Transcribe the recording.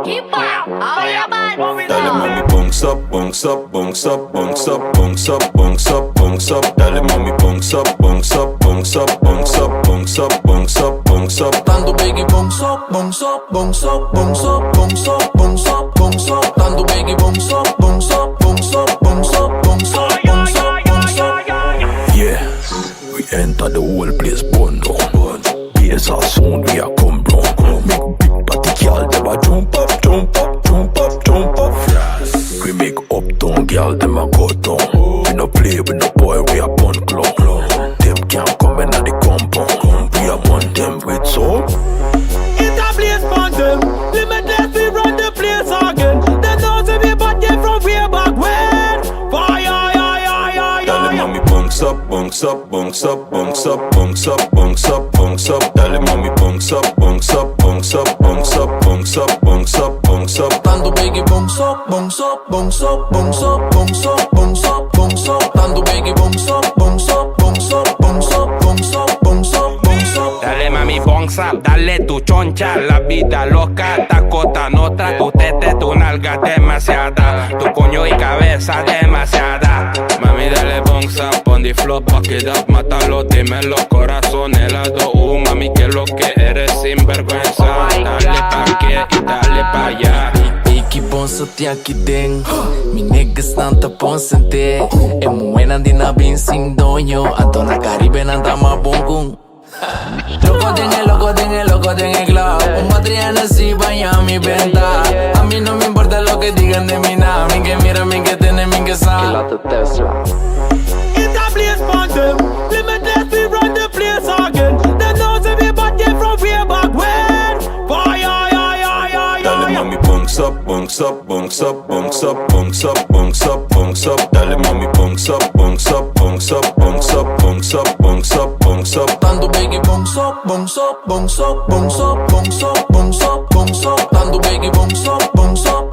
Kybba, ahora man. Dale mami, bounce up, bounce up, bounce up, bounce up, bounce up, bounce up, bounce up. Dale mami, bounce up, bounce up, bounce up, bounce up, bounce up, bounce up, bounce up. Tanto biggie bounce up, bounce up, bounce up, bounce up, bounce up, bounce up, bounce up. Tanto biggie bounce up, bounce up, bounce up, bounce up, bounce up, bounce up, bounce up. Yeah, we enter the whole place burn down. Bass a sound we a come round. Make big party girl dem a jump up, jump up, jump up, jump up. We make uptown girl dem a go down. We no play with no boy, we a burn clown. Them can't come in at the compound. We a burn them with soul. It's a place for them. Limitlezz, we run the place again. Them know say we bad them from way back when. Fire, Dale mami, bounce up, bounce up, bounce up, bounce up, bounce up, bounce up, bounce up. Dale mami, bounce up, bounce up, bounce up, bounce up, bounce up, bounce up, bounce up. Tanto biggie bounce up, bounce up, bounce up, bounce up, bounce up, bounce up, bounce up. Tanto biggie bounce up, bounce up, bounce up, bounce up, bounce up, bounce up, bounce up. Dale mami, bounce up, dale tu choncha, la vida loca, tacota nota, tu tete, tu nalga demasiada, tu coño y cabeza demasiada. Mami, dale bounce up, on the floor, back it up, mátalo, dime los corazones, las dos, mami, que lo que eres sinvergüenza. Dale pa' aquí y dale pa' allá. Iki bonso ti aqui den Mi niggas nanta ponsente E muena di na bin sing doño Anto na Caribe nanta ma bongun Loco den el club Un Madriana si vaya a mi venta A mí no me importa lo que digan de mí nada Mi que mira, mi que tiene, mi que sabe It's a place for them. Limitlezz, we run the place again. Them know say we bad them from way back when. Fire, Dale mami, bounce up, bounce up, bounce up, bounce up, bounce up, bounce up, bounce up. Dale mami, bounce up, bounce up, bounce up, bounce up, bounce up, bounce up, bounce up. Tanto biggie bounce up, bounce up, bounce up, bounce up, bounce up, bounce up, bounce up. Tanto biggie bounce up, bounce up,